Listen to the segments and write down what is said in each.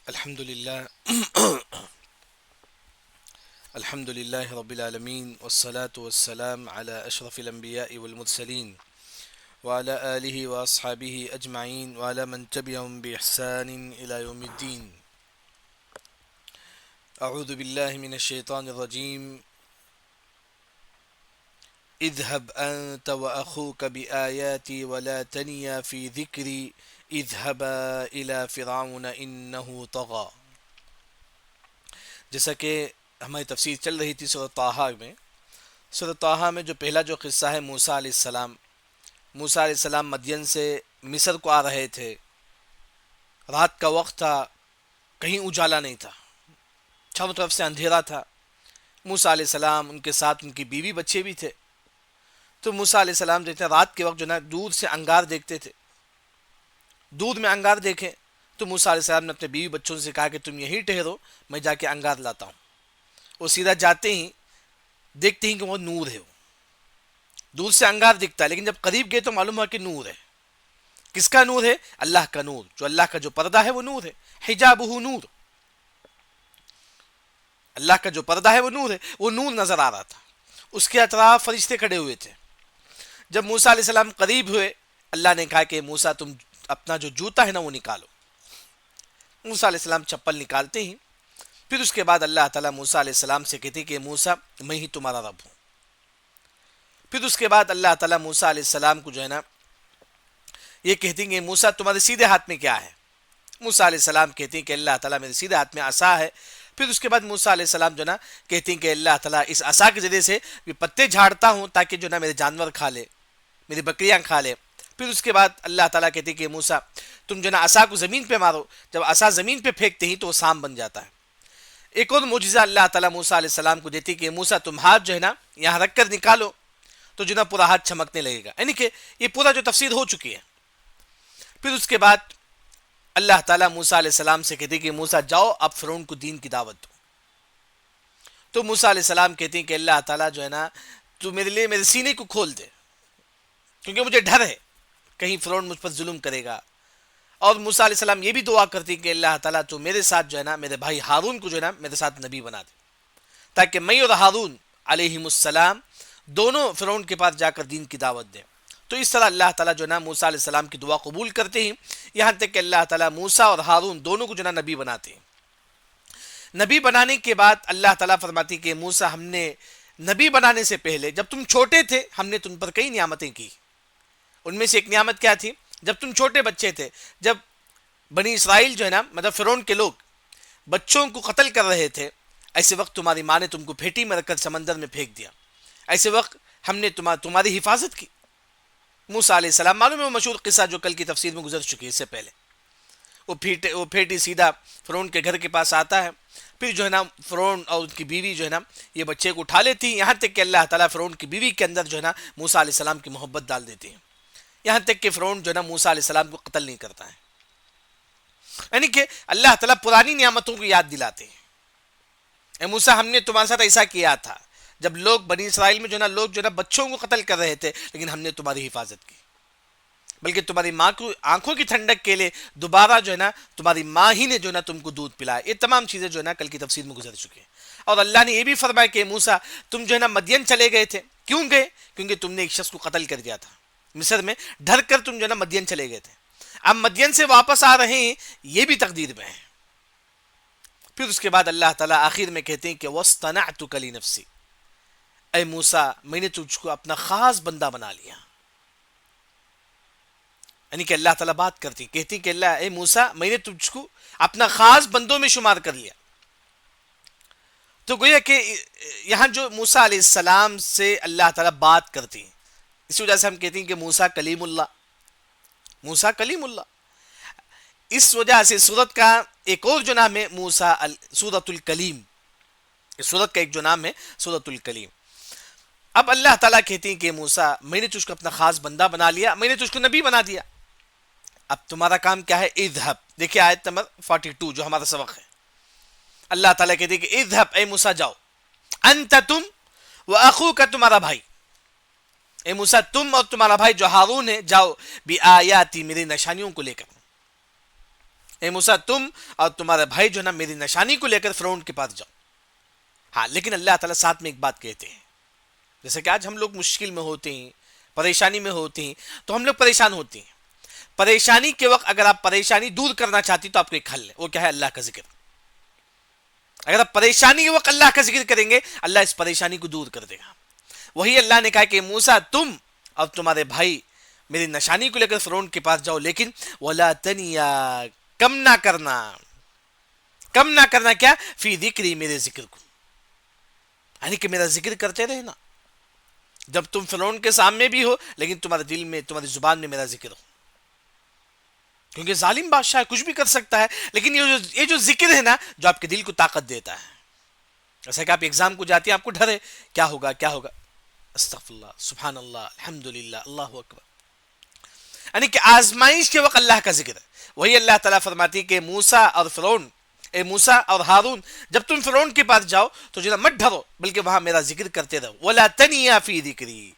الحمد لله الحمد لله رب العالمين والصلاة والسلام على أشرف الأنبياء والمرسلين وعلى آله وأصحابه أجمعين وعلى من تبعهم بإحسان إلى يوم الدين. أعوذ بالله من الشيطان الرجيم. اذهب أنت وأخوك بآياتي ولا تنيا في ذكري اذهبا إلى فرعون إنه طغى. جیسا کہ ہماری تفسیر چل رہی تھی سورۃ طٰہٰ میں جو پہلا جو قصہ ہے موسیٰ علیہ السلام. موسیٰ علیہ السلام مدین سے مصر کو آ رہے تھے. رات کا وقت تھا, کہیں اجالا نہیں تھا, چاروں طرف سے اندھیرا تھا. موسیٰ علیہ السلام, ان کے ساتھ ان کی بیوی بچے بھی تھے. تو موسیٰ علیہ السلام دیکھتے ہیں رات کے وقت جو نا دور سے انگار دیکھتے تھے. دور میں انگار دیکھیں تو موسیٰ علیہ السلام نے اپنے بیوی بچوں سے کہا کہ تم یہیں ٹھہرو, میں جا کے انگار لاتا ہوں. وہ سیدھا جاتے ہی دیکھتے ہیں کہ وہ نور ہے. وہ دور سے انگار دکھتا ہے لیکن جب قریب گئے تو معلوم ہوا کہ نور ہے. کس کا نور ہے؟ اللہ کا نور. جو اللہ کا جو پردہ ہے وہ نور ہے. حجابہ نور, اللہ کا جو پردہ ہے وہ نور ہے. وہ نور نظر آ رہا تھا. اس کے اطراف فرشتے کھڑے ہوئے تھے. جب موسیٰ علیہ السلام قریب ہوئے, اللہ نے کہا کہ موسیٰ تم اپنا جو جوتا ہے نا وہ نکالو. موسیٰ علیہ السلام چپل نکالتے ہی پھر اس کے بعد اللہ تعالیٰ موسیٰ علیہ السلام سے کہتے کہ موسیٰ میں ہی تمہارا رب ہوں. پھر اس کے بعد اللہ تعالیٰ موسیٰ علیہ السلام کو جو ہے نا یہ کہتے ہیں کہ موسیٰ تمہارے سیدھے ہاتھ میں کیا ہے؟ موسیٰ علیہ السلام کہتے ہیں کہ اللہ تعالیٰ میرے سیدھے ہاتھ میں عصا ہے. پھر اس کے بعد موسیٰ علیہ السلام جو نا کہتے ہیں کہ اللہ تعالیٰ اس عصا کے ذریعے سے پتے جھاڑتا ہوں تاکہ جو نا میرے جانور کھا لے, میری بکریاں کھا لے. پھر اس کے بعد اللہ تعالیٰ کہتے ہیں کہ موسیٰ تم جو نا عصا کو زمین پہ مارو. جب عصا زمین پہ پھینکتے ہی تو وہ سام بن جاتا ہے. ایک اور معجزہ اللہ تعالیٰ موسیٰ علیہ السلام کو دیتی کہ موسیٰ تم ہاتھ جو ہے نا یہاں رکھ کر نکالو تو جو نا پورا ہاتھ چمکنے لگے گا. یعنی کہ یہ پورا جو تفسیر ہو چکی ہے. پھر اس کے بعد اللہ تعالیٰ موسیٰ علیہ السلام سے کہتے کہ موسیٰ جاؤ اب فرعون کو دین کی دعوت دو. تو موسیٰ علیہ السلام کہتے ہیں کہ اللہ تعالیٰ جو ہے نا تو میرے لیے میرے سینے کو کھول دے, کیونکہ مجھے ڈر ہے کہیں فرعون مجھ پر ظلم کرے گا. اور موسیٰ علیہ السلام یہ بھی دعا کرتی کہ اللہ تعالیٰ تو میرے ساتھ جو ہے نا میرے بھائی ہارون کو جو ہے نا میرے ساتھ نبی بنا دے, تاکہ میں اور ہارون علیہم السلام دونوں فرعون کے پاس جا کر دین کی دعوت دیں. تو اس طرح اللہ تعالیٰ جو ہے نا موسیٰ علیہ السلام کی دعا قبول کرتے ہیں, یہاں تک کہ اللہ تعالیٰ موسیٰ اور ہارون دونوں کو جو ہے نا نبی بناتے ہیں. نبی بنانے کے بعد اللہ تعالیٰ فرماتی کہ موسیٰ ہم نے نبی بنانے سے پہلے جب تم چھوٹے تھے ہم نے تم پر کئی نعمتیں کی. ان میں سے ایک نعمت کیا تھی؟ جب تم چھوٹے بچے تھے, جب بنی اسرائیل جو ہے نا مطلب فرعون کے لوگ بچوں کو قتل کر رہے تھے, ایسے وقت تمہاری ماں نے تم کو پھیٹی میں رکھ کر سمندر میں پھینک دیا. ایسے وقت ہم نے تمہاری حفاظت کی. موسیٰ علیہ السلام, معلوم ہے وہ مشہور قصہ جو کل کی تفسیر میں گزر چکی ہے اس سے پہلے, وہ پھیٹی سیدھا فرعون کے گھر کے پاس آتا ہے. پھر جو ہے نا فرعون اور ان کی بیوی جو ہے نا یہ بچے کو اٹھا لیتی, یہاں تک کہ اللہ تعالیٰ فرعون کی بیوی کے اندر جو ہے نا موسیٰ علیہ السلام کی محبت ڈال دیتی ہے, یہاں تک کہ فرعون جو ہے نا موسیٰ علیہ السلام کو قتل نہیں کرتا ہے. یعنی کہ اللہ تعالیٰ پرانی نعمتوں کو یاد دلاتے ہیں. اے موسیٰ ہم نے تمہارے ساتھ ایسا کیا تھا جب لوگ بنی اسرائیل میں جو ہے نا لوگ جو ہے نا بچوں کو قتل کر رہے تھے, لیکن ہم نے تمہاری حفاظت کی, بلکہ تمہاری ماں کو آنکھوں کی ٹھنڈک کے لیے دوبارہ جو ہے نا تمہاری ماں ہی نے جو ہے نا تم کو دودھ پلایا. یہ تمام چیزیں جو ہے نا کل کی تفسیر میں گزر چکی ہیں. اور اللہ نے یہ بھی فرمایا کہ موسیٰ تم جو ہے نا مدین چلے گئے تھے, کیوں گئے؟ کیونکہ تم نے ایک شخص کو قتل کر دیا تھا مصر میں, ڈر کر تم جو ہے نا مدین چلے گئے تھے. اب مدین سے واپس آ رہے ہیں, یہ بھی تقدیر میں ہے. پھر اس کے بعد اللہ تعالیٰ آخر میں کہتے ہیں کہ وَاصْطَنَعْتُكَ لِنَفْسِي, اے موسیٰ میں نے تجھ کو اپنا خاص بندہ بنا لیا. یعنی کہ اللہ تعالیٰ بات کرتی کہتی کہ اللہ اے موسیٰ میں نے تجھ کو اپنا خاص بندوں میں شمار کر لیا. تو گویا کہ یہاں جو موسیٰ علیہ السلام سے اللہ تعالیٰ بات کرتی, اسی وجہ سے ہم کہتے ہیں کہ موسیٰ کلیم اللہ, موسیٰ کلیم اللہ. اس وجہ سے سورت کا ایک اور جو نام ہے موسیٰ سورت الکلیم, اس سورت کا ایک جو نام ہے سورت الکلیم. اب اللہ تعالیٰ کہتی ہیں کہ موسیٰ میں نے تجھ کو اپنا خاص بندہ بنا لیا, میں نے تجھ کو نبی بنا دیا. اب تمہارا کام کیا ہے؟ اذهب. دیکھیں آیت نمبر 42 جو ہمارا سبق ہے. اللہ تعالیٰ کہتے ہیں کہ اذهب اے موسیٰ جاؤ, انت تم واخوک تمہارا بھائی, اے موسیٰ تم اور تمہارا بھائی جو ہارون ہے جاؤ, بآیاتی میری نشانیوں کو لے کر. اے موسیٰ تم اور تمہارا بھائی جو ہے نا میری نشانی کو لے کر فرعون کے پاس جاؤ. ہاں لیکن اللہ تعالیٰ ساتھ میں ایک بات کہتے ہیں. جیسے کہ آج ہم لوگ مشکل میں ہوتے ہیں, پریشانی میں ہوتے ہیں, تو ہم لوگ پریشان ہوتے ہیں. پریشانی کے وقت اگر آپ پریشانی دور کرنا چاہتی تو آپ کو ایک حل ہے, وہ کیا ہے؟ اللہ کا ذکر. اگر آپ پریشانی کے وقت اللہ کا ذکر کریں گے, اللہ اس پریشانی کو دور کر دے گا. وہی اللہ نے کہا کہ موسیٰ تم اور تمہارے بھائی میری نشانی کو لے کر فرعون کے پاس جاؤ, لیکن ولا تنیا, کم نہ کرنا. کم نہ کرنا کیا؟ فی ذکری, میرے ذکر کو, یعنی کہ میرا ذکر کرتے رہنا. جب تم فرعون کے سامنے بھی ہو لیکن تمہارے دل میں, تمہاری زبان میں میرا ذکر ہو, کیونکہ ظالم بادشاہ کچھ بھی کر سکتا ہے, لیکن یہ جو ذکر ہے نا, جو آپ کے دل کو طاقت دیتا ہے. جیسا کہ آپ ایگزام کو جاتے ہیں, آپ کو ڈر ہے کیا ہوگا کیا ہوگا, استغفر اللہ, سبحان اللہ, الحمدللہ, اللہ اکبر. یعنی کہ آزمائش کے وقت اللہ کا ذکر ہے. وہی اللہ تعالیٰ فرماتی کہ موسیٰ اور فرعون, اے موسیٰ اور ہارون, جب تم فرعون کے پاس جاؤ تو جو مت ڈرو, بلکہ وہاں میرا ذکر کرتے رہو. ولا تنیا فی ذکری,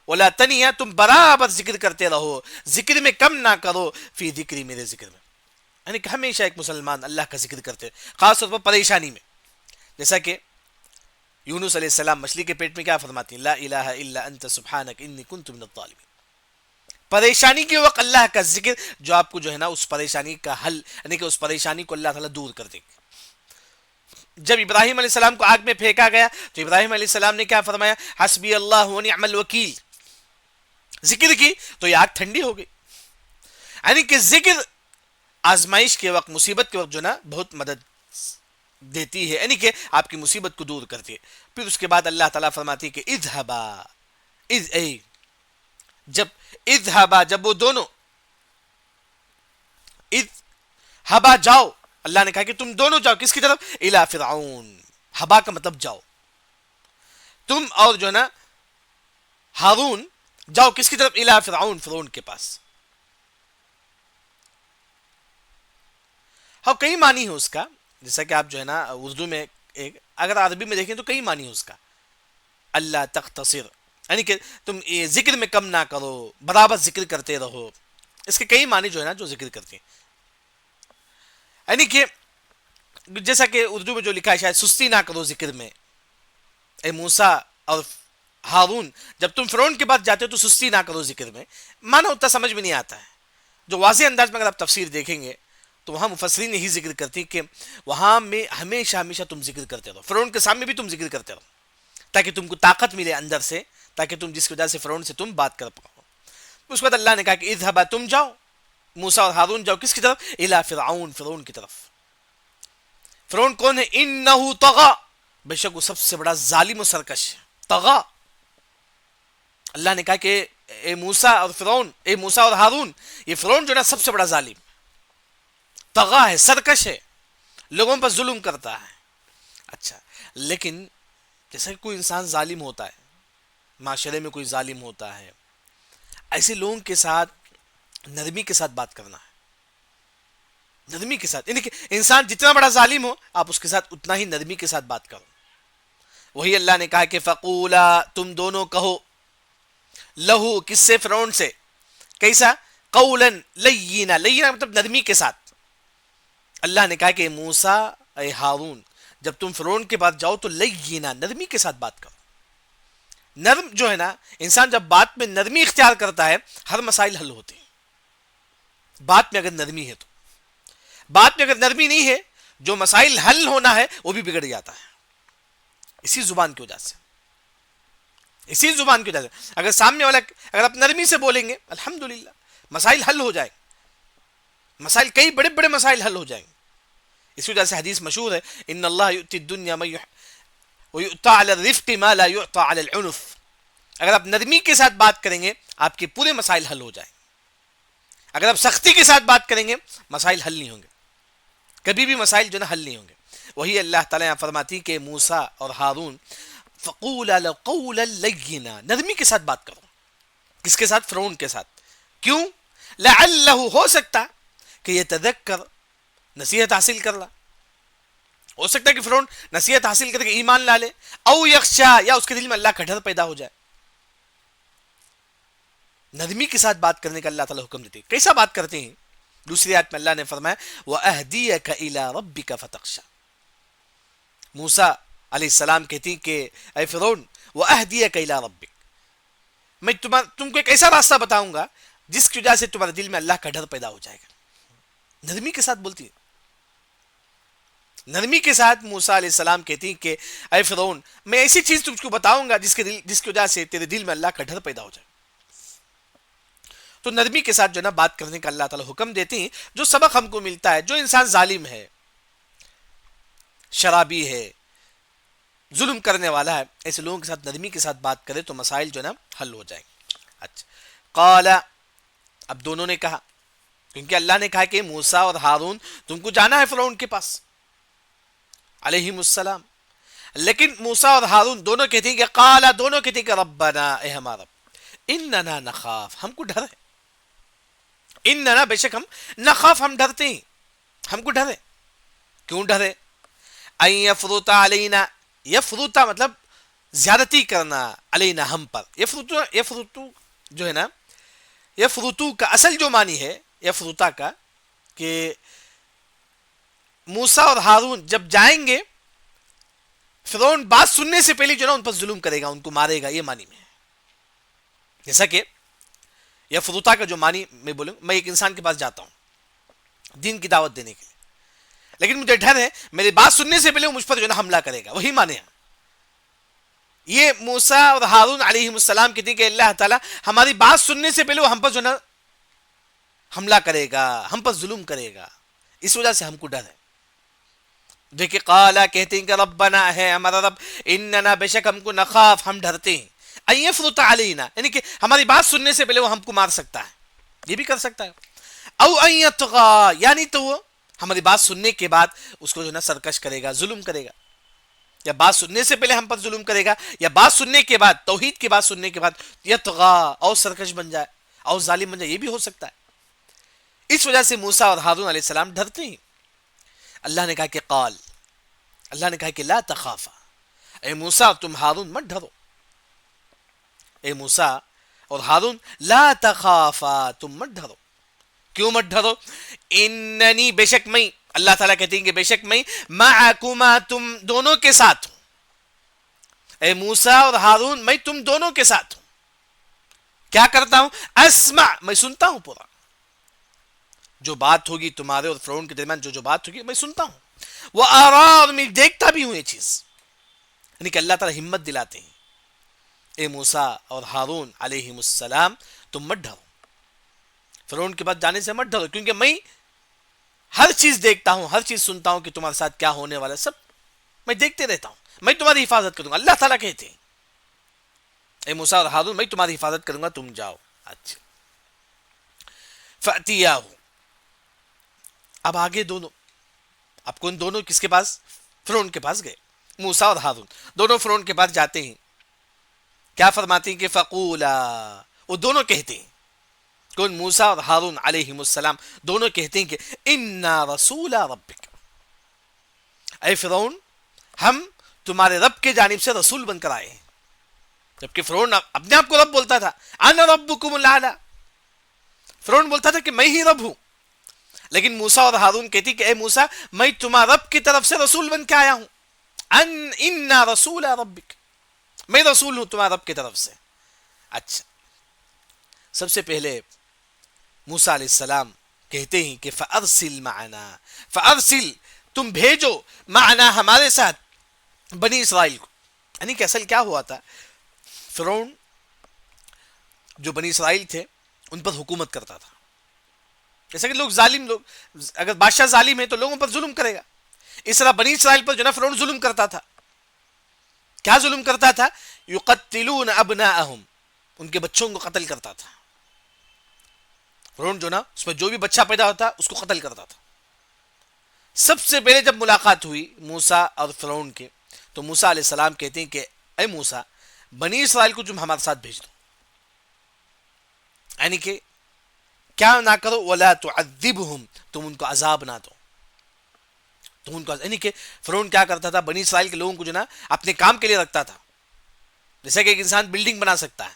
ولا تنیا, تم برابر ذکر کرتے رہو, ذکر میں کم نہ کرو, فی ذکری, میرے ذکر میں. یعنی کہ ہمیشہ ایک مسلمان اللہ کا ذکر کرتے, خاص طور پر پریشانی میں. جیسا کہ یونس علیہ السلام مچھلی کے پیٹ میں کیا فرماتی ہیں؟ لا الہ الا انت سبحانک انی کنت من الظالمین. پریشانی کے وقت اللہ کا ذکر جو آپ کو جو ہے نا اس پریشانی کا حل, یعنی کہ اس پریشانی کو اللہ تعالیٰ دور کر دے گا. جب ابراہیم علیہ السلام کو آگ میں پھینکا گیا تو ابراہیم علیہ السلام نے کیا فرمایا؟ حسبی اللہ و نعم الوکیل. ذکر کی تو یہ آگ ٹھنڈی ہو گئی. یعنی کہ ذکر آزمائش کے وقت, مصیبت کے وقت جو نا بہت مدد دیتی ہے, یعنی کہ آپ کی مصیبت کو دور کرتی ہے. پھر اس کے بعد اللہ تعالیٰ فرماتی ہے کہ اذهبا, جب اذهبا, جب وہ دونوں, اذهبا جاؤ, اللہ نے کہا کہ تم دونوں جاؤ کس کی طرف؟ الی فرعون. ہبا کا مطلب جاؤ, تم اور جو ہے نا ہارون جاؤ کس کی طرف؟ الی فرعون, فرعون کے پاس. ہاں کئی معنی ہے اس کا, جیسا کہ آپ جو ہے نا اردو میں ایک, اگر عربی میں دیکھیں تو کئی معنی ہے اس کا. اللہ تختصر, یعنی کہ تم ذکر میں کم نہ کرو, برابر ذکر کرتے رہو. اس کے کئی معنی جو ہے نا جو ذکر کرتے ہیں. یعنی کہ جیسا کہ اردو میں جو لکھا ہے شاید سستی نہ کرو ذکر میں. اے موسیٰ اور ہارون, جب تم فرعون کے بعد جاتے ہو تو سستی نہ کرو ذکر میں. معنی اتنا سمجھ میں نہیں آتا ہے. جو واضح انداز میں اگر آپ تفسیر دیکھیں گے تو وہاں مفسرین یہی ذکر کرتی کہ وہاں میں ہمیشہ ہمیشہ تم ذکر کرتے رہو, فرعون کے سامنے بھی تم ذکر کرتے رہو, تاکہ تم کو طاقت ملے اندر سے, تاکہ تم جس کی وجہ سے فرعون سے تم بات کر پاؤ. اس کے بعد اللہ نے کہا کہ اذهبا, تم جاؤ, موسیٰ اور ہارون جاؤ کس کی طرف؟ الی فرعون, فرعون کی طرف. فرعون کون ہے؟ انہ طغی, بے شک وہ سب سے بڑا ظالم و سرکش ہے. طغی, اللہ نے کہا کہ اے موسیٰ اور فرعون, اے موسیٰ اور ہارون, یہ فرعون جو ہے سب سے بڑا ظالم, طغی ہے, سرکش ہے, لوگوں پر ظلم کرتا ہے. اچھا, لیکن جیسا کہ کوئی انسان ظالم ہوتا ہے, معاشرے میں کوئی ظالم ہوتا ہے, ایسے لوگوں کے ساتھ نرمی کے ساتھ بات کرنا ہے, نرمی کے ساتھ. یعنی کہ انسان جتنا بڑا ظالم ہو آپ اس کے ساتھ اتنا ہی نرمی کے ساتھ بات کرو. وہی اللہ نے کہا کہ فقولا, تم دونوں کہو, لہو, کس سے؟ فرعون سے. کیسا؟ قولا لینا, لینا مطلب نرمی کے ساتھ. اللہ نے کہا کہ موسیٰ اے ہارون, جب تم فرعون کے پاس جاؤ تو لینا, نرمی کے ساتھ بات کرو. نرم جو ہے نا, انسان جب بات میں نرمی اختیار کرتا ہے ہر مسائل حل ہوتے ہیں. بات میں اگر نرمی ہے تو, بات میں اگر نرمی نہیں ہے جو مسائل حل ہونا ہے وہ بھی بگڑ جاتا ہے. اسی زبان کی وجہ سے, اسی زبان کی وجہ سے اگر سامنے والا, اگر آپ نرمی سے بولیں گے الحمدللہ مسائل حل ہو جائیں, مسائل کئی بڑے بڑے مسائل حل ہو جائیں گے. اسی وجہ سے حدیث مشہور ہے, ان اللہ یؤتی الدنیا من ویؤتی علی الرفق ما لا یؤتی علی العنف. اگر آپ نرمی کے ساتھ بات کریں گے آپ کے پورے مسائل حل ہو جائیں. اگر آپ سختی کے ساتھ بات کریں گے مسائل حل نہیں ہوں گے, کبھی بھی مسائل جو نا حل نہیں ہوں گے. وہی اللہ تعالیٰ فرماتی کہ موسیٰ اور ہارون فقولا له قولا لینا, نرمی کے ساتھ بات کرو. کس کے ساتھ؟ فرعون کے ساتھ. کیوں؟ لعلہ, ہو سکتا کہ یہ تذکر, نصیحت حاصل کر لا, ہو سکتا ہے کہ فرعون نصیحت حاصل کر کے ایمان لا لے, او یخشا, یا اس کے دل میں اللہ کا ڈر پیدا ہو جائے. نرمی کے ساتھ بات کرنے کا اللہ تعالیٰ حکم دیتے. کیسا بات کرتے ہیں؟ دوسری آیت میں اللہ نے فرمایا وَأَهْدِيَكَ إِلَىٰ رَبِّكَ فَتَخْشَىٰ. موسیٰ علیہ السلام کہتی کہ اے فرعون وَأَهْدِيَكَ إِلَىٰ رَبِّكَ، میں تم کو ایک ایسا راستہ بتاؤں گا جس کی وجہ سے تمہارے دل میں اللہ کا ڈر پیدا ہو جائے گا. نرمی کے ساتھ بولتی ہے، نرمی کے ساتھ موسیٰ علیہ السلام کہتی کہ اے فرعون میں ایسی چیز تم کو بتاؤں گا جس کی وجہ سے تیرے دل میں اللہ کا ڈر پیدا ہو جائے. تو نرمی کے ساتھ جو نا بات کرنے کا اللہ تعالیٰ حکم دیتی ہیں. جو سبق ہم کو ملتا ہے، جو انسان ظالم ہے، شرابی ہے، ظلم کرنے والا ہے، ایسے لوگوں کے ساتھ نرمی کے ساتھ بات کرے تو مسائل جو نا حل ہو جائیں. اچھا قال، اب دونوں نے کہا، کیونکہ اللہ نے کہا کہ موسیٰ اور ہارون تم کو جانا ہے فرعون کے پاس علیہم السلام. لیکن موسیٰ اور ہارون دونوں کہتے ہیں کہ قالا، دونوں کہتے ہیں کہ ربنا، اے ہمارا رب، اننا نخاف، ہم کو ڈر ہے، اننا بے شک ہم، نخاف ہم ڈرتے ہیں، ہم کو ڈر ہے. کیوں ڈر ہے؟ ان یفرط علینا، یفرط مطلب زیادتی کرنا، علینا ہم پر. یفرط جو ہے نا، یفرطو کا اصل جو معنی ہے یفرطا کا کہ موسیٰ اور ہارون جب جائیں گے فرعون بات سننے سے پہلے جو نا ان پر ظلم کرے گا، ان کو مارے گا، یہ معنی میں ہے. جیسا کہ یفرطا کا جو معنی میں بولوں، میں ایک انسان کے پاس جاتا ہوں دین کی دعوت دینے کے لیے، لیکن مجھے ڈر ہے میری بات سننے سے پہلے وہ مجھ پر جو نا حملہ کرے گا، وہی معنی ہے. یہ موسیٰ اور ہارون علیہ السلام کہتے ہیں کہ اللہ تعالیٰ ہماری بات سننے سے پہلے وہ ہم پر جو نا حملہ کرے گا، ہم پر ظلم کرے گا، اس وجہ سے ہم کو ڈر ہے. دیکھیں قالا کہتے ہیں کہ ربنا، ہے ہمارا رب، اننا بے شک ہم کو نخاف، ہم ڈرتے ہیں، ان یفرط علینا، یعنی کہ ہماری بات سننے سے پہلے وہ ہم کو مار سکتا ہے، یہ بھی کر سکتا ہے، او ان یطغى، یعنی تو وہ ہماری بات سننے کے بعد اس کو جو نا سرکش کرے گا، ظلم کرے گا، یا بات سننے سے پہلے ہم پر ظلم کرے گا، یا بات سننے کے بعد، توحید کی بات سننے کے بعد یطغى، اور سرکش بن جائے، اور ظالم بن جائے، یہ بھی ہو سکتا ہے. اس وجہ سے موسیٰ اور ہارون علیہ السلام ڈرتے ہیں. اللہ نے کہا کہ قال، اللہ نے کہا کہ لا تخافا، اے موسیٰ تم ہارون مت ڈرو، اے موسیٰ اور ہارون لا تخافا، تم مت ڈرو. کیوں مت ڈرو؟ اننی، بے شک میں، اللہ تعالیٰ کہتے ہیں کہ بے شک میں، معکما، تم دونوں کے ساتھ ہوں. اے موسیٰ اور ہارون میں تم دونوں کے ساتھ ہوں. کیا کرتا ہوں؟ اسمع، میں سنتا ہوں، پورا جو بات ہوگی تمہارے اور فرعون کے درمیان جو بات ہوگی میں سنتا ہوں. وہ آرام میں دیکھتا بھی ہوں یہ چیز. یعنی کہ اللہ تعالیٰ ہمت دلاتے ہیں، اے موسیٰ اور ہارون علیہ السلام تم مت ڈرو، فرعون کے پاس جانے سے مت ڈرو، کیونکہ میں ہر چیز دیکھتا ہوں، ہر چیز سنتا ہوں کہ تمہارے ساتھ کیا ہونے والا ہے، سب میں دیکھتے رہتا ہوں، میں تمہاری حفاظت کروں گا. اللہ تعالیٰ کہتے ہیں اے موسیٰ اور ہارون میں تمہاری حفاظت کروں گا، تم جاؤ. اچھا فأتیاہ، اب آگے دونوں، اب کون دونوں کس کے پاس؟ فرعون کے پاس گئے. موسیٰ اور ہارون دونوں فرعون کے پاس جاتے ہیں. کیا فرماتے ہیں کہ فقولا، وہ دونوں کہتے ہیں، کون؟ موسیٰ اور ہارون علیہ السلام دونوں کہتے ہیں کہ انا رسول ربک، اے فرعون ہم تمہارے رب کے جانب سے رسول بن کر آئے ہیں. جبکہ فرعون اپنے آپ کو رب بولتا تھا، انا ربکم الاعلی، فرعون بولتا تھا کہ میں ہی رب ہوں. لیکن موسیٰ اور ہارون کہتی کہ اے موسیٰ میں تمہارے رب کی طرف سے رسول بن کے آیا ہوں، انا رسول ربک، میں رسول ہوں تمہارے رب کی طرف سے. اچھا سب سے پہلے موسیٰ علیہ السلام کہتے ہیں کہ فارسل معنا، فارسل تم بھیجو، معنا ہمارے ساتھ، بنی اسرائیل کو. یعنی کہ اصل کیا ہوا تھا، فرعون جو بنی اسرائیل تھے ان پر حکومت کرتا تھا. جیسا کہ لوگ ظالم، لوگ اگر بادشاہ ظالم ہے تو لوگوں پر ظلم کرے گا، اس طرح بنی اسرائیل پر جو نا فرعون ظلم کرتا تھا. کیا ظلم کرتا تھا؟ یقتلون ابناءہم، ان کے بچوں کو قتل کرتا تھا. فرعون جو نا اس میں جو بھی بچہ پیدا ہوتا اس کو قتل کرتا تھا. سب سے پہلے جب ملاقات ہوئی موسیٰ اور فرعون کے، تو موسیٰ علیہ السلام کہتے ہیں کہ اے موسیٰ بنی اسرائیل کو تم ہمارے ساتھ بھیج دو، یعنی کہ کیا نہ کرو، ولا تعذبہم، تم ان کو عذاب نہ دو، تم ان کو، یعنی کہ فرعون کیا کرتا تھا، بنی اسرائیل کے لوگوں کو جو نا اپنے کام کے لیے رکھتا تھا. جیسا کہ ایک انسان بلڈنگ بنا سکتا ہے،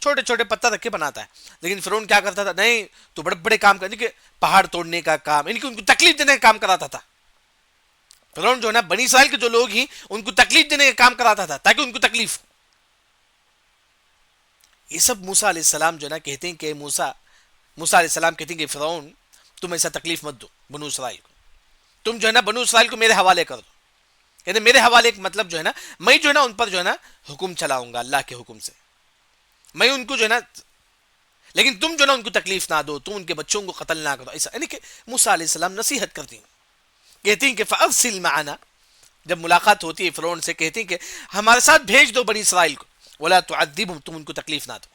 چھوٹے چھوٹے پتھر رکھ کے بناتا ہے. لیکن فرعون کیا کرتا تھا؟ نہیں تو بڑے بڑے کام کرنے کے، پہاڑ توڑنے کا کام، ان کو تکلیف دینے کا کام کراتا تھا. فرعون جو ہے نا بنی اسرائیل کے جو لوگ ہیں ان کو تکلیف دینے کا کام کراتا تھا تاکہ ان کو تکلیف. یہ سب موسیٰ علیہ السلام جو ہے نا کہتے ہیں کہ موسیٰ علیہ السلام کہتے ہیں کہ فرعون تم ایسا تکلیف مت دو بنو اسرائیل کو، تم جو ہے نا بنو اسرائیل کو میرے حوالے کر دو. یعنی میرے حوالے کا مطلب جو ہے نا میں جو ہے نا ان پر جو ہے نا حکم چلاؤں گا اللہ کے حکم سے، میں ان کو جو ہے نا، لیکن تم جو ہے نا ان کو تکلیف نہ دو، تم ان کے بچوں کو قتل نہ کرو. ایسا یعنی کہ موسیٰ علیہ السلام نصیحت کرتی ہیں، کہتی ہیں کہ فارسل معنا، جب ملاقات ہوتی ہے فرعون سے کہتی ہیں کہ ہمارے ساتھ بھیج دو بنی اسرائیل کو، ولا تعذبهم، تم ان کو تکلیف نہ دو.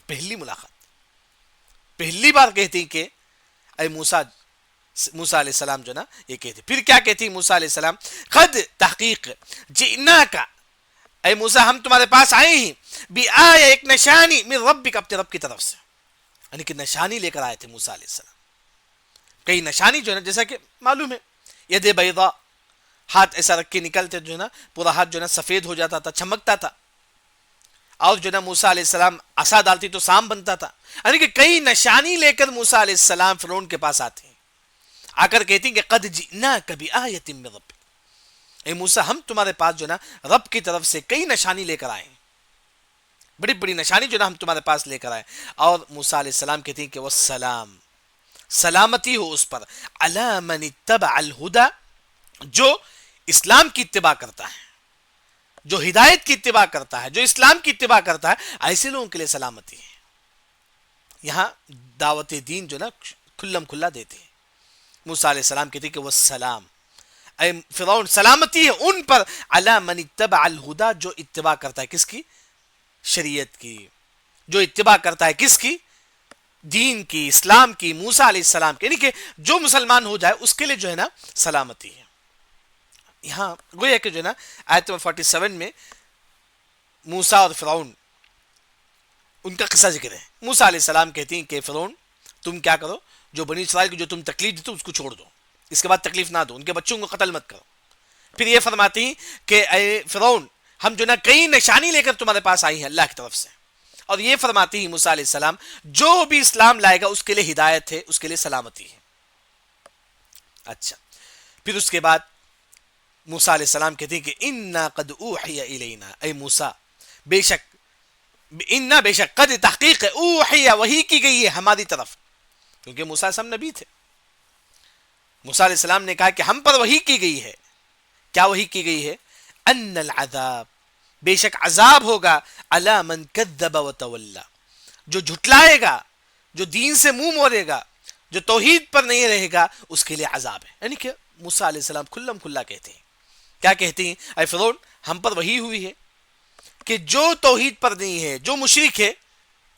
پہلی ملاقات، پہلی بار کہتی ہیں کہ اے موسیٰ علیہ السلام جو نا یہ کہتے. پھر کیا کہتی موسیٰ علیہ السلام؟ قد تحقیق جئناک، اے موسیٰ ہم تمہارے پاس آئے ہیں، بآیہ ایک نشانی من ربک، اپنے رب کی طرف سے. یعنی کہ نشانی لے کر آئے تھے موسیٰ علیہ السلام. کئی نشانی جو ہے نا جیسا کہ معلوم ہے ید بیضا، ہاتھ ایسا رکھ کے نکلتے جو ہے نا پورا ہاتھ جو ہے نا سفید ہو جاتا تھا، چمکتا تھا. اور جو ہے نا موسیٰ علیہ السلام عصا ڈالتی تو سام بنتا تھا. یعنی کہ کئی نشانی لے کر موسیٰ علیہ السلام فرعون کے پاس آتے ہیں، آ کر کہتی ہیں کہ قد جئناک بآیۃ من ربک، اے موسیٰ ہم تمہارے پاس جو ہے نا رب کی طرف سے کئی نشانی لے کر آئے ہیں، بڑی بڑی نشانی جو ہے نا ہم تمہارے پاس لے کر آئے. اور موسیٰ علیہ السلام کہتی ہیں کہ والسلام، سلامتی ہو اس پر، علی من اتبع الہدی، جو اسلام کی اتباع کرتا ہے، جو ہدایت کی اتباع کرتا ہے، جو اسلام کی اتباع کرتا ہے، ایسے لوگوں کے لیے سلامتی ہے. یہاں دعوت دین جو نا کھلم کھلا دیتے ہیں. موسیٰ علیہ السلام کہتے ہیں کہ والسلام، اے فرعون سلامتی ہے ان پر، علی من اتبع الہدی، جو اتباع کرتا ہے کس کی؟ شریعت کی. جو اتباع کرتا ہے کس کی؟ دین کی، اسلام کی، موسیٰ علیہ السلام کی. یعنی کہ جو مسلمان ہو جائے اس کے لیے جو ہے نا سلامتی ہے. یہاں گویا کہ جو ہے نا آیت نمبر 47 میں موسیٰ اور فرعون ان کا قصہ ذکر ہے. موسیٰ علیہ السلام کہتی ہیں کہ فرعون تم کیا کرو، جو بنی اسرائیل کو جو تم تکلیف دیتے اس کو چھوڑ دو، اس کے بعد تکلیف نہ دو، ان کے بچوں کو قتل مت کرو. پھر یہ فرماتی ہیں کہ اے فرعون ہم جو نا کئی نشانی لے کر تمہارے پاس آئی ہیں اللہ کی طرف سے. اور یہ فرماتی ہیں موسیٰ علیہ السلام جو بھی اسلام لائے گا اس کے لیے ہدایت ہے، اس کے لیے سلامتی ہے. اچھا پھر اس کے بعد موسیٰ علیہ السلام کہتے ہیں کہ انا قد اوحی الینا، اے موسیٰ بے شک، انا بے شک، قد تحقیق اوحی وحی کی گئی ہے ہماری طرف، کیونکہ موسیٰ علیہ السلام نبی تھے. موسیٰ علیہ السلام نے کہا کہ ہم پر وحی کی گئی ہے. کیا وحی کی گئی ہے؟ ان العذاب، بے شک عذاب ہوگا، علی من کذب وتولی، جو جھٹلائے گا، جو دین سے منہ موڑے گا، جو توحید پر نہیں رہے گا، اس کے لیے عذاب ہے. یعنی کہ موسیٰ علیہ السلام کھلم کھلا کہتے ہیں. کیا کہتے ہیں؟ اے فرعون ہم پر وحی ہوئی ہے کہ جو توحید پر نہیں ہے، جو مشرک ہے،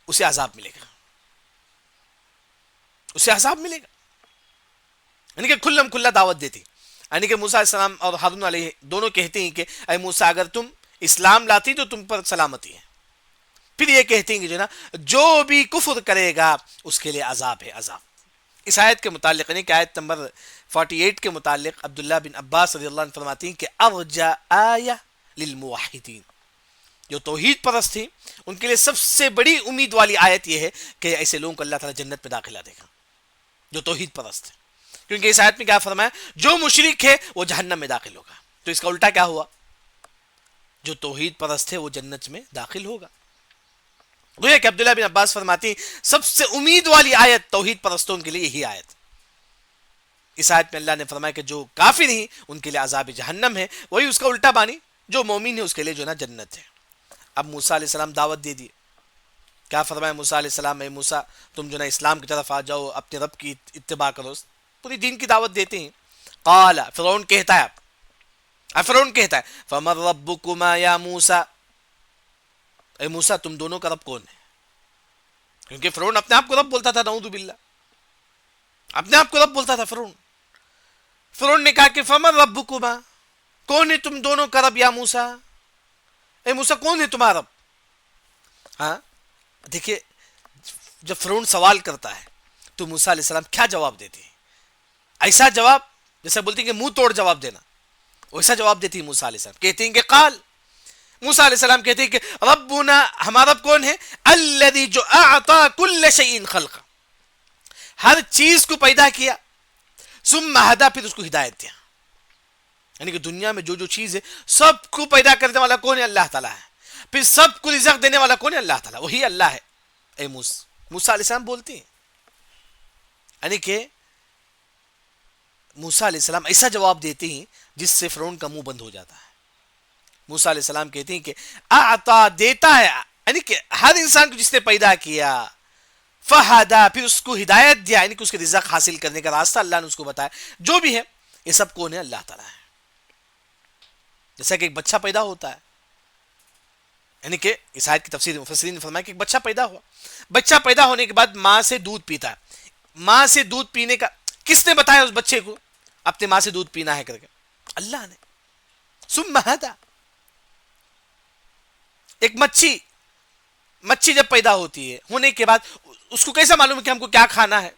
اسے عذاب ملے گا، اسے عذاب ملے گا. یعنی کہ کھلم کھلا دعوت دیتی. یعنی کہ موسیٰ علیہ السلام اور ہارون علیہ دونوں کہتے ہیں کہ اے موسیٰ اگر تم اسلام لاتی تو تم پر سلامتی ہے. پھر یہ کہتے ہیں کہ جو نا جو بھی کفر کرے گا اس کے لیے عذاب ہے، عذاب. اس آیت کے متعلق یعنی کہ آیت نمبر 48 کے متعلق عبداللہ بن عباس رضی اللہ عنہ فرماتے ہیں کہ ارجا آیہ للموحدین، جو توحید پرست تھے ان کے لیے سب سے بڑی امید والی آیت یہ ہے کہ ایسے لوگوں کو اللہ تعالیٰ جنت میں داخلہ دے گا جو توحید پرست ہے. کیونکہ اس آیت میں کیا فرمایا؟ جو مشرک ہے وہ جہنم میں داخل ہوگا. تو اس کا الٹا کیا ہوا؟ جو توحید پرست ہے وہ جنت میں داخل ہوگا. گویا کہ عبداللہ بن عباس فرماتی سب سے امید والی آیت توحید پرستوں کے لیے یہی آیت. اس آیت میں اللہ نے فرمایا کہ جو کافر ہیں ان کے لیے عذاب جہنم ہے، وہی اس کا الٹا بانی جو مومن ہے اس کے لیے جو نا جنت ہے. اب موسیٰ علیہ السلام دعوت دے دی. کیا فرمایا موسیٰ علیہ السلام؟ اے موسیٰ تم جو نا اسلام کی طرف آ جاؤ، اپنے رب کی اتباع کرو، پوری دین کی دعوت دیتے ہیں. قال، فرعون کہتا ہے، فرعون کہتا ہے فمن ربکما یا موسیٰ، اے موسیٰ تم دونوں کا رب کون ہے؟ کیونکہ فرعون اپنے آپ کو رب بولتا تھا، نعوذ باللہ اپنے آپ کو رب بولتا تھا فرعون. فرعون نے کہا کہ فمن ربکما، کون ہے تم دونوں کا رب یا موسیٰ؟ اے موسیٰ کون ہے تمہارا رب؟ ہاں دیکھیے جب فرعون سوال کرتا ہے تو موسیٰ علیہ السلام کیا جواب دیتے ہیں؟ ایسا جواب جیسے بولتے ہیں کہ منہ توڑ جواب دینا، ویسا جواب دیتی ہے موسیٰ علیہ السلام. کہتے ہیں کہ قال، موسیٰ علیہ السلام کہتے ہیں کہ ربنا، ہمارا رب کون ہے؟ الذی، جو اعطا کل شیء خلق، ہر چیز کو پیدا کیا، ثم ہدا، پھر اس کو ہدایت دیا. یعنی کہ دنیا میں جو جو چیز ہے سب کو پیدا کرنے والا کون ہے؟ اللہ تعالیٰ ہے. پھر سب کو رزق دینے والا کون ہے؟ اللہ تعالیٰ. وہی اللہ ہے. اے موسیٰ علیہ السلام بولتے ہیں، یعنی کہ موسیٰ علیہ السلام ایسا جواب دیتے ہیں جس سے فرعون کا منہ بند ہو جاتا ہے. موسیٰ علیہ السلام کہتے ہیں کہ اعطا، دیتا ہے، یعنی کہ ہر انسان کو جس نے پیدا کیا، فہدا، پھر اس کو ہدایت دیا، یعنی کہ اس کے رزق حاصل کرنے کا راستہ اللہ نے اس کو بتایا. جو بھی ہے یہ سب کون ہے؟ اللہ تعالیٰ ہے. جیسا کہ ایک بچہ پیدا ہوتا ہے، یعنی کہ اس آیت کی تفسیر مفسرین نے فرمایا کہ ایک بچہ پیدا ہوا، بچہ پیدا ہونے کے بعد ماں سے دودھ پیتا ہے. ماں سے دودھ پینے کا کس نے بتایا اس بچے کو اپنے ماں سے دودھ پینا ہے کر کے؟ اللہ نے. ثم ہدا، ایک مچھی جب پیدا ہوتی ہے، ہونے کے بعد اس کو کیسا معلوم ہے کہ ہم کو کیا کھانا ہے؟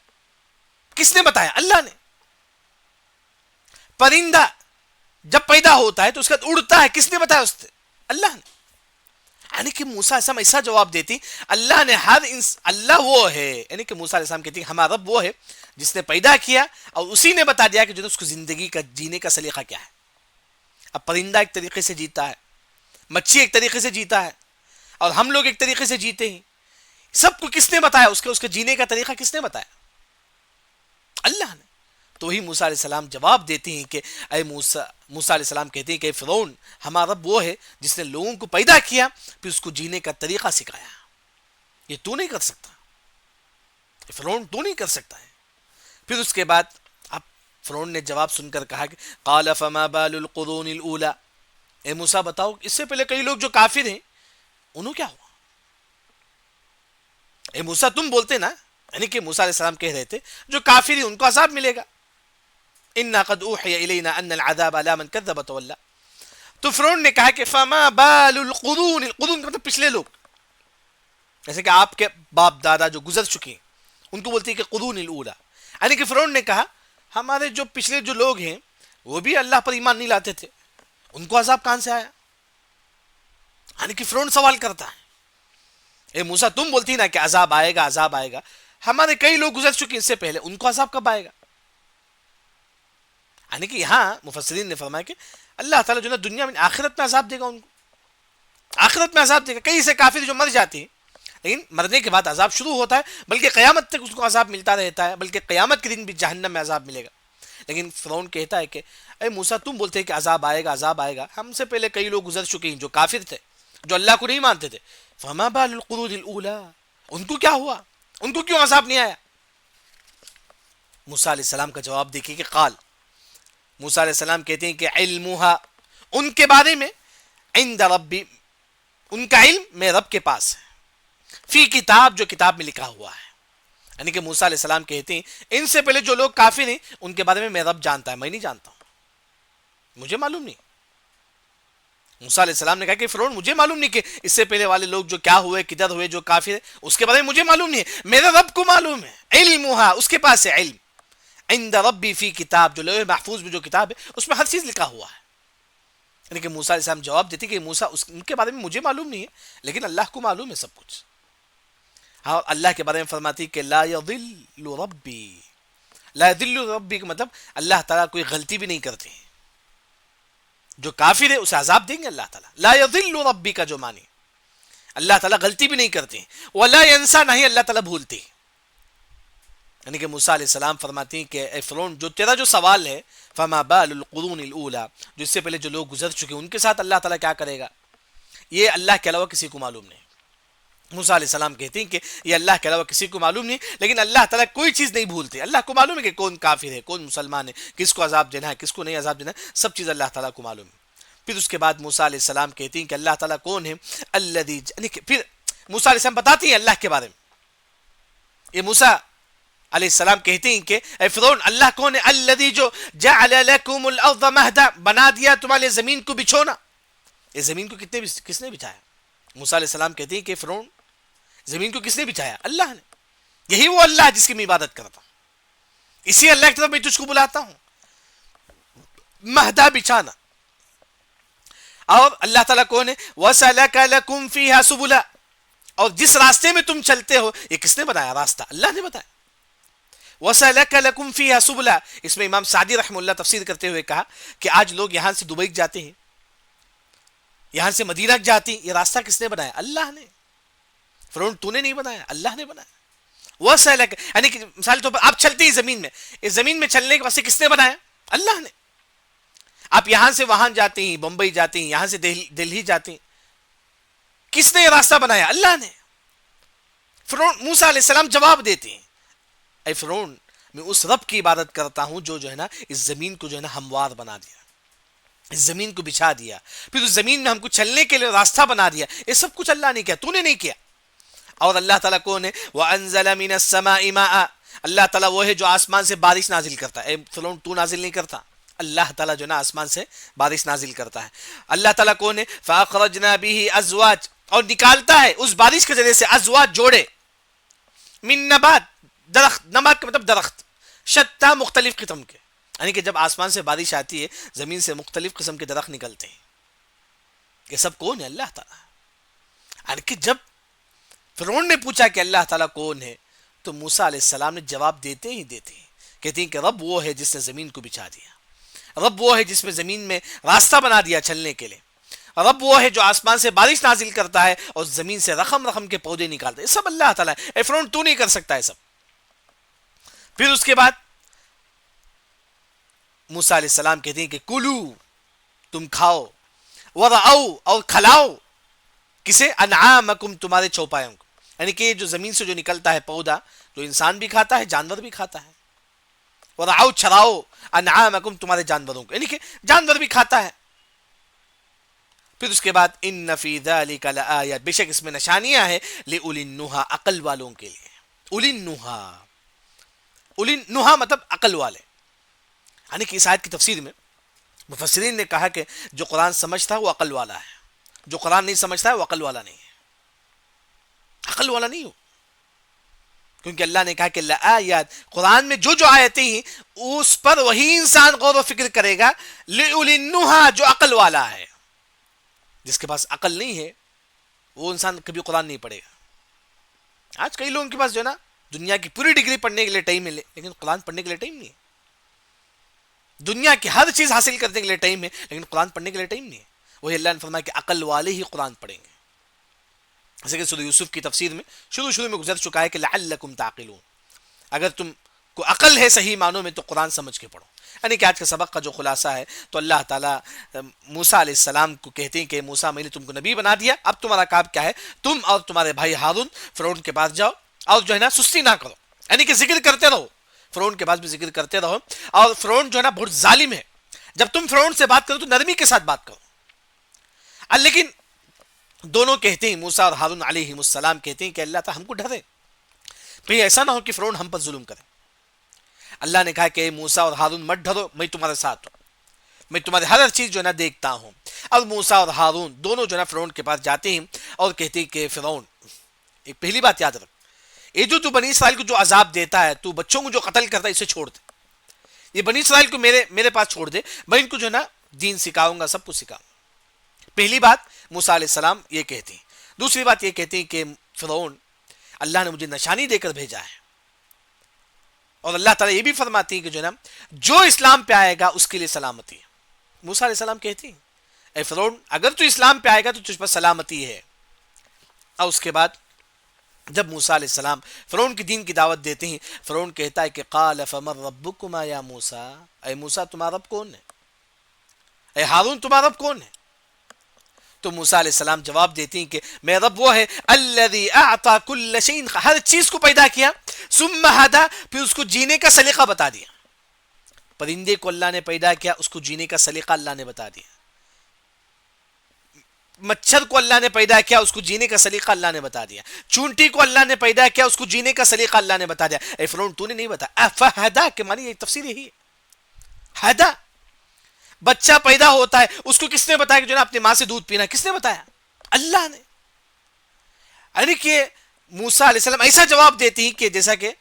کس نے بتایا؟ اللہ نے. پرندہ جب پیدا ہوتا ہے تو اس کا اڑتا ہے، کس نے بتایا؟ اس نے، اللہ نے. یعنی کہ موسیٰ علیہ السلام ایسا جواب دیتی، اللہ نے اللہ وہ ہے، یعنی کہ موسیٰ علیہ السلام کہتی ہمارا رب وہ ہے جس نے پیدا کیا اور اسی نے بتا دیا کہ جو اس کو زندگی کا جینے کا سلیقہ کیا ہے. اب پرندہ ایک طریقے سے جیتا ہے، مچھی ایک طریقے سے جیتا ہے، اور ہم لوگ ایک طریقے سے جیتے ہیں. سب کو کس نے بتایا؟ اس کے جینے کا طریقہ کس نے بتایا؟ اللہ نے. تو وہی موسیٰ علیہ السلام جواب دیتے ہیں کہ اے موسیٰ علیہ السلام کہتے ہیں کہ فرعون، ہمارا رب وہ ہے جس نے لوگوں کو پیدا کیا، پھر اس کو جینے کا طریقہ سکھایا. یہ تو نہیں کر سکتا، فرعون تو نہیں کر سکتا ہے. پھر اس کے بعد اب فرعون نے جواب سن کر کہا کہ قال فما بال القرون الاولى، اے موسیٰ بتاؤ اس سے پہلے کئی لوگ جو کافر ہیں انہوں کیا ہوا؟ اے موسیٰ تم بولتے نا، یعنی کہ موسیٰ علیہ السلام کہہ رہے تھے جو کافر ہیں ان کو عذاب ملے گا. انا قد اوحی الینا ان العذاب علی من کذب وتولى. تو فرعون نے کہا کہ فما بال القرون، القرون مطلب پچھلے لوگ، جیسے کہ آپ کے باپ دادا جو گزر چکے ہیں ان کو بولتے ہیں کہ قرون الاولی. یعنی کہ فرعون نے کہا ہمارے جو پچھلے جو لوگ ہیں وہ بھی اللہ پر ایمان نہیں لاتے تھے، ان کو عذاب کہاں سے آیا؟ یعنی کہ فرعون سوال کرتا ہے، اے موسیٰ تم بولتی نا کہ عذاب آئے گا، عذاب آئے گا، ہمارے کئی لوگ گزر چکے اس سے پہلے، ان کو عذاب کب آئے گا؟ یعنی کہ یہاں مفسرین نے فرمایا کہ اللہ تعالیٰ جو ہے دنیا میں آخرت میں عذاب دے گا، ان کو آخرت میں عذاب دے گا. کئی سے کافر جو مر جاتے ہیں لیکن مرنے کے بعد عذاب شروع ہوتا ہے، بلکہ قیامت تک اس کو عذاب ملتا رہتا ہے، بلکہ قیامت کے دن بھی جہنم میں عذاب ملے گا. لیکن فرعون کہتا ہے کہ اے موسیٰ تم بولتے ہیں کہ عذاب آئے گا، عذاب آئے گا، ہم سے پہلے کئی لوگ گزر چکے ہیں جو کافر تھے، جو اللہ کو نہیں مانتے تھے. فما بال القرون الاولی، ان کو کیا ہوا؟ ان کو کیوں عذاب نہیں آیا؟ موسیٰ علیہ السلام کا جواب دیکھیے کہ قال، موسیٰ علیہ السلام کہتے ہیں کہ علمها، ان کے بارے میں، عند ربی، ان کا علم میرے رب کے پاس ہے، فی کتاب، جو کتاب میں لکھا ہوا ہے. یعنی کہ موسیٰ علیہ السلام کہتے ہیں ان سے پہلے جو لوگ کافر ہیں ان کے بارے میں میرا رب جانتا ہے، میں نہیں جانتا ہوں، مجھے معلوم نہیں. موسیٰ علیہ السلام نے کہا کہ فرعون مجھے معلوم نہیں کہ اس سے پہلے والے لوگ جو کیا ہوئے، کدھر ہوئے، جو کافر ہے اس کے بارے میں مجھے معلوم نہیں ہے، میرے رب کو معلوم ہے. علمها، اس کے پاس ہے علم، عند ربی فی کتاب، جو لوح محفوظ میں جو کتاب ہے اس میں ہر چیز لکھا ہوا ہے. یعنی کہ موسیٰ علیہ السلام جواب دیتے کہ موسیٰ ان کے بارے میں مجھے معلوم نہیں ہے لیکن اللہ کو معلوم ہے سب کچھ. اور اللہ کے بارے میں فرماتی کہ لا یضل ربی، لا یضل ربی کا مطلب اللہ تعالیٰ کوئی غلطی بھی نہیں کرتے ہیں. جو کافر ہے اسے عذاب دیں گے اللہ تعالیٰ. لا یضل ربی کا جو معنی، اللہ تعالیٰ غلطی بھی نہیں کرتے ہیں، ولا ینسا، نہیں اللہ تعالیٰ بھولتے. یعنی کہ موسیٰ علیہ السلام فرماتی ہیں کہ اے فرعون، جو تیرا جو سوال ہے فما بال القرون الاولی، جو اس سے پہلے جو لوگ گزر چکے ان کے ساتھ اللہ تعالیٰ کیا کرے گا، یہ اللہ کے علاوہ کسی کو معلوم نہیں. موسیٰ علیہ السلام کہتے ہیں کہ یہ اللہ کے علاوہ کسی کو معلوم نہیں، لیکن اللہ تعالیٰ کوئی چیز نہیں بھولتے. اللہ کو معلوم ہے کہ کون کافر ہے، کون مسلمان ہے، کس کو عذاب دینا ہے، کس کو نہیں عذاب دینا ہے، سب چیز اللہ تعالیٰ کو معلوم ہے. پھر اس کے بعد موسیٰ علیہ السلام کہتے ہیں کہ اللہ تعالیٰ کون ہے، الذی، پھر موسیٰ علیہ السلام بتاتے ہیں اللہ کے بارے میں. یہ موسیٰ علیہ السلام کہتے ہیں کہ اے فرعون، اللہ کون ہے، الذی، جو جعل لکم الارض مہدا، بنا دیا تمہارے زمین کو بچھونا. یہ زمین کو کس نے بچھایا؟ موسیٰ علیہ السلام کہتے ہیں کہ فرعون، زمین کو کس نے بچھایا؟ اللہ نے. یہی وہ اللہ ہے جس کی میں عبادت کرتا ہوں، اسی اللہ کی طرف میں تجھ کو بلاتا ہوں. مہدا، بچھانا. اور اللہ تعالیٰ کون ہے؟ وَسَلَكَ لَكُمْ فِيهَا سُبُلًا، اور جس راستے میں تم چلتے ہو یہ کس نے بنایا؟ راستہ اللہ نے بتایا. وَسَلَكَ لَكُمْ فِيهَا سُبُلًا، اس میں امام سعدی رحمہ اللہ تفسیر کرتے ہوئے کہا کہ آج لوگ یہاں سے دبئی جاتے ہیں، یہاں سے مدینہ جاتے ہیں، یہ راستہ کس نے بنایا؟ اللہ نے. فرعون تو نے نہیں بنایا، اللہ نے بنایا. وَسَلَكَ، یعنی کہ مثال طور پر آپ چلتے ہیں زمین میں، اس زمین میں چلنے کے واسطے کس نے بنایا؟ اللہ نے. آپ یہاں سے وہاں جاتے ہیں، بمبئی جاتے ہیں، یہاں سے دہلی جاتے ہیں، کس نے یہ راستہ بنایا؟ اللہ نے. فرعون موسیٰ علیہ السلام جواب دیتے ہیں، اے فرعون میں اس رب کی عبادت کرتا ہوں جو ہے نا اس زمین کو جو ہے نا ہموار بنا دیا، اس زمین کو بچھا دیا، پھر اس زمین میں ہم کو چلنے کے لیے راستہ بنا دیا. یہ سب کچھ اللہ نے کیا، تو نے نہیں کیا. اور اللہ تعالیٰ کون ہے؟ وَأَنزَلَ مِنَ السَّمَاءِ مَاءً، اللہ تعالیٰ وہ ہے جو آسمان سے بارش نازل کرتا ہے. اے فرعون تو نازل نہیں کرتا، اللہ تعالیٰ جو ہے نا آسمان سے بارش نازل کرتا ہے. اللہ تعالیٰ کون ہے؟ فَأَخْرَجْنَا بِهِ أَزْوَاجٍ، اور نکالتا ہے اس بارش کے ذریعے سے ازواج جوڑے، من نبات، درخت، نبات کا مطلب درخت، شتّا مختلف قسم کے، یعنی کہ جب آسمان سے بارش آتی ہے زمین سے مختلف قسم کے درخت نکلتے ہیں. یہ سب کون ہے؟ اللہ تعالیٰ. یعنی کہ جب فرعون نے پوچھا کہ اللہ تعالیٰ کون ہے تو موسیٰ علیہ السلام نے جواب دیتے ہی دیتے ہیں، کہتے ہیں کہ رب وہ ہے جس نے زمین کو بچھا دیا، رب وہ ہے جس میں زمین میں راستہ بنا دیا چلنے کے لیے، رب وہ ہے جو آسمان سے بارش نازل کرتا ہے اور زمین سے رقم رقم کے پودے نکالتا ہے. یہ سب اللہ تعالیٰ ہے. اے فرعون تو نہیں کر سکتا ہے سب. پھر اس کے بعد موسیٰ علیہ السلام کہتے ہیں کہ کلو، تم کھاؤ، ورعو، اور کھلاؤ، کسے؟ انعامکم، تمہارے چوپایوں کو. یعنی کہ جو زمین سے جو نکلتا ہے پودا، جو انسان بھی کھاتا ہے جانور بھی کھاتا ہے. ورعو، چراؤ، انعامکم، تمہارے جانوروں کو، یعنی کہ جانور بھی کھاتا ہے. پھر اس کے بعد ان فی ذلک لآیات، بے شک اس میں نشانیاں ہیں، لأولی النہی، عقل والوں کے لیے. اولی النہی، اولی النہی مطلب عقل والے. یعنی کہ اس آیت کی تفسیر میں مفسرین نے کہا کہ جو قرآن سمجھتا ہے وہ عقل والا ہے، جو قرآن نہیں سمجھتا ہے وہ عقل والا نہیں ہے. عقل والا نہیں ہو، کیونکہ اللہ نے کہا کہ لآیات، قرآن میں جو جو آیتیں ہیں اس پر وہی انسان غور و فکر کرے گا. لأولی النہی، جو عقل والا ہے. جس کے پاس عقل نہیں ہے وہ انسان کبھی قرآن نہیں پڑھے گا. آج کئی لوگوں کے پاس جو ہے نا دنیا کی پوری ڈگری پڑھنے کے لیے ٹائم ہے، لیکن قرآن پڑھنے کے لیے ٹائم نہیں ہے. دنیا کی ہر چیز حاصل کرنے کے لیے ٹائم ہے، لیکن قرآن پڑھنے کے لیے ٹائم نہیں ہے. وہی اللہ نے فرمایا کہ عقل والے ہی قرآن پڑھیں گے. جیسے کہ سورہ یوسف کی تفسیر میں شروع میں گزر چکا ہے کہ لعلکم تعقلون، اگر تم کو عقل ہے صحیح معنوں میں تو قرآن سمجھ کے پڑھو. یعنی کہ آج کے سبق کا جو خلاصہ ہے تو اللہ تعالیٰ موسیٰ علیہ السلام کو کہتے ہیں کہ موسیٰ میں نے تم کو نبی بنا دیا، اب تمہارا کام کیا ہے؟ تم اور تمہارے بھائی ہارون فرعون کے پاس جاؤ اور جو ہے نا سستی نہ کرو، یعنی کہ ذکر کرتے رہو، فرعون کے پاس بھی ذکر کرتے رہو. اور فرعون جو ہے نا بہت ظالم ہے، جب تم فرعون سے بات کرو تو نرمی کے ساتھ بات کرو. لیکن دونوں کہتے ہیں، موسیٰ اور ہارون علیہ السلام کہتے ہیں کہ اللہ تعالیٰ ہم کو ڈرے، کہیں ایسا نہ ہو کہ فرعون ہم پر ظلم کرے. اللہ نے کہا کہ موسیٰ اور ہارون مت ڈرو، میں تمہارے ساتھ ہوں، میں تمہاری ہر چیز جو ہے نا دیکھتا ہوں. اور موسیٰ اور ہارون دونوں جو ہے نا فرعون کے پاس جاتے ہیں اور کہتے ہیں کہ فرعون، ایک پہلی بات یاد رکھ، یہ جو تو بنی اسرائیل کو جو عذاب دیتا ہے، تو بچوں کو جو قتل کرتا ہے، اسے چھوڑ دے. یہ بنی اسرائیل کو میرے پاس چھوڑ دے، میں ان کو جو ہے نا دین سکھاؤں گا، سب کچھ سکھاؤں گا. پہلی بات موسیٰ علیہ السلام یہ کہتے ہیں. دوسری بات یہ کہتے ہیں کہ فرعون، اللہ نے مجھے نشانی دے کر بھیجا ہے. اور اللہ تعالیٰ یہ بھی فرماتی ہے کہ جو ہے نا جو اسلام پہ آئے گا اس کے لیے سلامتی ہے. موسیٰ علیہ السلام کہتے ہیں اے فرعون اگر تو اسلام پہ آئے گا تو تجھ پر سلامتی ہے. اور اس کے بعد جب موسیٰ علیہ السلام فرعون کی دین کی دعوت دیتے ہیں، فرعون کہتا ہے کہ قال فمن ربکما یا موسیٰ، اے موسیٰ تمہارا رب کون ہے؟ اے ہارون تمہارا رب کون ہے؟ تو موسیٰ علیہ السلام جواب دیتے ہیں کہ میرا رب وہ ہے الذی اعطا کل شیء، ہر چیز کو پیدا کیا، ثم ہدی، پھر اس کو جینے کا سلیقہ بتا دیا. پرندے کو اللہ نے پیدا کیا، اس کو جینے کا سلیقہ اللہ نے بتا دیا. مچھر کو اللہ نے پیدا کیا، اس کو جینے کا سلیقہ اللہ نے بتا دیا. چونٹی کو اللہ نے پیدا کیا، اس کو جینے کا سلیقہ اللہ نے بتا دیا. اے فرعون تو نے نہیں بتایا. فہدا کہ معنی یہ تفسیر یہی ہے، ہدا، بچہ پیدا ہوتا ہے اس کو کس نے بتایا کہ جو نا اپنی ماں سے دودھ پینا، کس نے بتایا؟ اللہ نے. یعنی کہ موسیٰ علیہ السلام ایسا جواب دیتی ہیں کہ جیسا کہ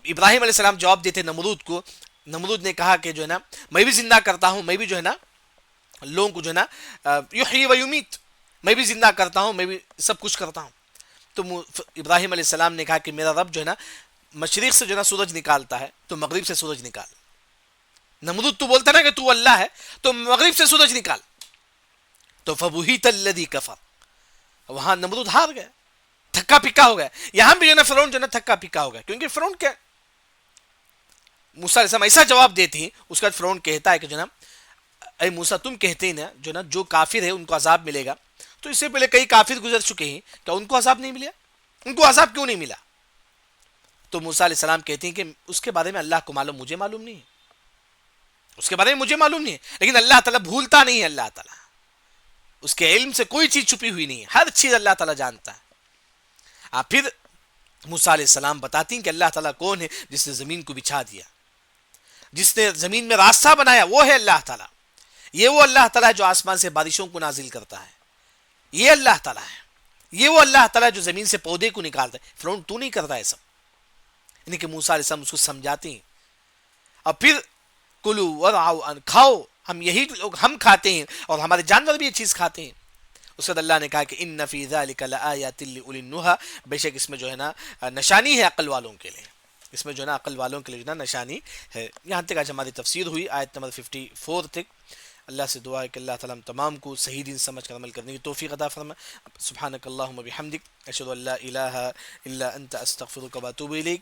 ابراہیم علیہ السلام جواب دیتے نمرود کو. نمرود نے کہا کہ جو ہے نا میں بھی زندہ کرتا ہوں، میں بھی جو ہے نا لوگوں کو جو ہے نا یحیی و یمیت، میں بھی زندہ کرتا ہوں، میں بھی سب کچھ کرتا ہوں. تو ابراہیم علیہ السلام نے کہا کہ میرا رب جو ہے نا مشرق سے جو ہے نا سورج نکالتا ہے تو مغرب سے سورج نکال. نمرود تو بولتا نا کہ تو اللہ ہے، تو مغرب سے سورج نکال. تو فبہت الذی کفر، وہاں نمرود ہار گیا، تھکا پکا ہو گیا. یہاں بھی جو ہے نا فرعون جو ہے نا تھکا پکا ہو گیا، کیونکہ فرعون کیا موسیٰ علیہ السلام ایسا جواب دیتے ہیں. اس کا فرعون کہتا ہے کہ جو نا اے موسیٰ تم کہتے ہیں نا جو کافر ہے ان کو عذاب ملے گا، تو اس سے پہلے کئی کافر گزر چکے ہیں، کیا ان کو عذاب نہیں ملا؟ ان کو عذاب کیوں نہیں ملا؟ تو موسیٰ علیہ السلام کہتے ہیں کہ اس کے بارے میں اللہ کو معلوم، مجھے معلوم نہیں ہے، اس کے بارے میں مجھے معلوم نہیں ہے. لیکن اللہ تعالیٰ بھولتا نہیں ہے، اللہ تعالیٰ اس کے علم سے کوئی چیز چھپی ہوئی نہیں ہے، ہر چیز اللہ تعالیٰ جانتا ہے. پھر موسیٰ علیہ السلام بتاتی ہیں کہ اللہ تعالیٰ کون ہے، جس نے زمین کو بچھا دیا، جس نے زمین میں راستہ بنایا، وہ ہے اللہ تعالیٰ. یہ وہ اللہ تعالیٰ جو آسمان سے بارشوں کو نازل کرتا ہے، یہ اللہ تعالیٰ ہے. یہ وہ اللہ تعالیٰ جو زمین سے پودے کو نکالتا ہے. فرعون تو نہیں کرتا ہے سب. یعنی کہ موسیٰ علیہ السلام اس کو سمجھاتے ہیں. اور پھر کلو ورعوا، کھاؤ، ہم یہی لوگ ہم کھاتے ہیں اور ہمارے جانور بھی یہ چیز کھاتے ہیں. اس کے بعد اللہ نے کہا کہ ان فی ذلک لآیات لأولی النہی، بے شک اس میں جو ہے نا نشانی ہے عقل والوں کے لیے، اس میں جو ہے نا عقل والوں کے لیے جو ہے نا نشانی ہے. یہاں تک آج ہماری تفسیر ہوئی آیت نمبر 54 تک. اللہ سے دعا ہے کہ اللہ تعالیٰ ہم تمام کو صحیح دین سمجھ کر عمل کرنے کی توفیق عطا فرمائے. سبحانک اللہم بحمدک، اشہد ان لا الہ الا انت، استغفرک و اتوب الیک.